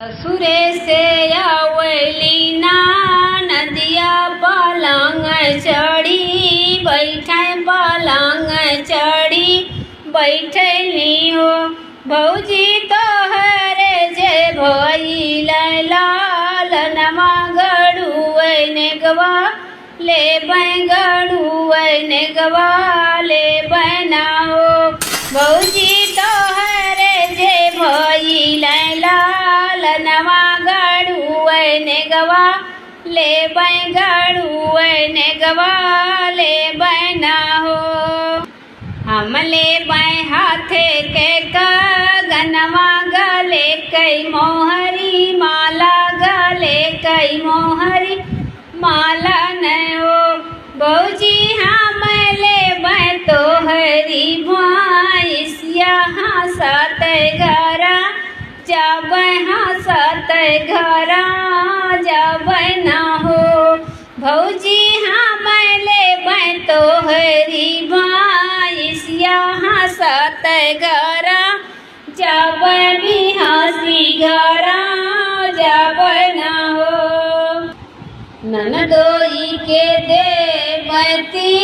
ससुरे से आवली ना नदिया पलंग चढ़ी बैठे पलंग चढ़ी बैठली हो भौजी तोहरे जे भइल लाल नमा गड़ुए गवा ले गड़ुए गवा ले बनाओ भौजी तोहरे जे भइल लाल नवा गड़ुए गवा ले गड़ुए गवा ले बनाओ हम ले हाथे के गनवा गले कई मोहरी माला गले कई मोहरी माला नयो भौजी हम ले तोहरी भैंसिया हंसत घरा जब हंसत घरा जब न हो भौजी हम ले तोहरी भैंसिया हंसत घरा जब भी हंसी घरा जब न हो ननदोई के देवती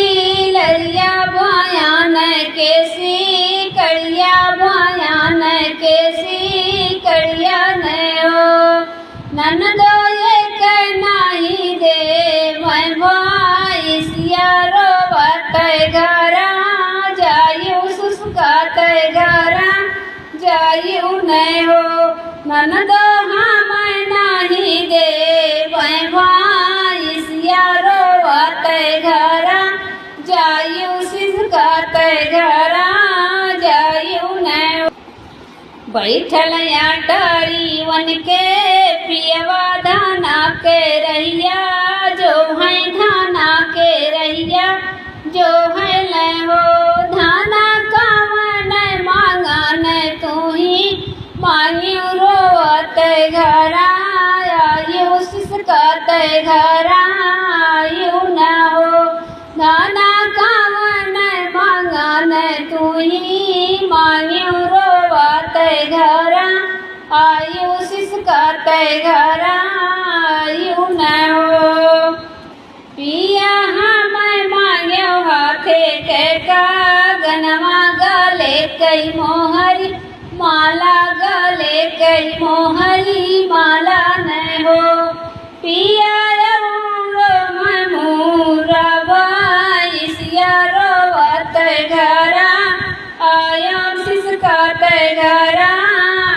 लरिया बयान के सी कड़िया बयान के सी कड़िया नयो ननदोई के नहीं दे मैं भैंसिया रोवत घरा जायु सुसुकत घरा जायु नयो ननदो हम नहीं दे मैं भैंसिया रोवत घरा जायु सुसुकत घरा जायु नयो बैठल अटरी वन के पियवा धाना के रहिया जो है धाना के रहिया जो है ले हो धाना कावन मांगन तू ही मांगियो रोवत घरा आयु सिसकत घरा आयु न हो धाना कावन मांगन तू ही मांगियो रोवत घरा आयु सिसकत घरा आयु न हो पिया हम मांग्यो हाथे के गनवा गले कई मोहरी माला गले कई मोहरी माला न हो पिया मोरा भैंसिया रोवत घरा आयो सिसकत घरा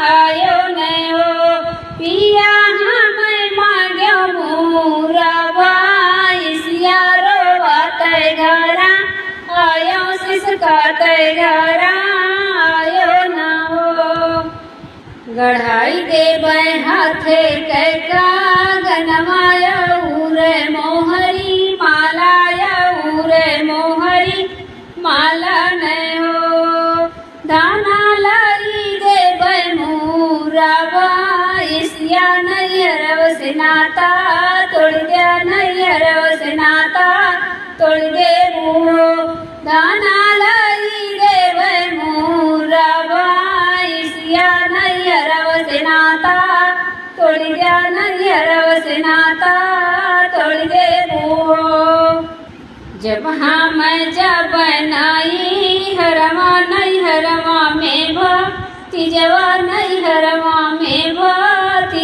आयो न हो पिया हम मांग्यो मोरा भैंसिया रोवत घरा आयो सिसकत घरा आयो न हो गढ़ाई देबै हाथे के गनवा रे मोहरी माला रे मोहरी माला न हो दाना लाई देबै मोरा भैंसिया नैहरव से नाता तोड़ दिया नैहरव से नाता तोड़ दे बूढ़ो दाना लाई देबै मोरा भैंसिया नैहरव से नाता तोड़ दिया नैहरव से नाता तोड़ दे बूढ़ो जब हम जब नाई हरवा नहीं हरवा में भक्ति जवा नहीं हरवा में भक्ति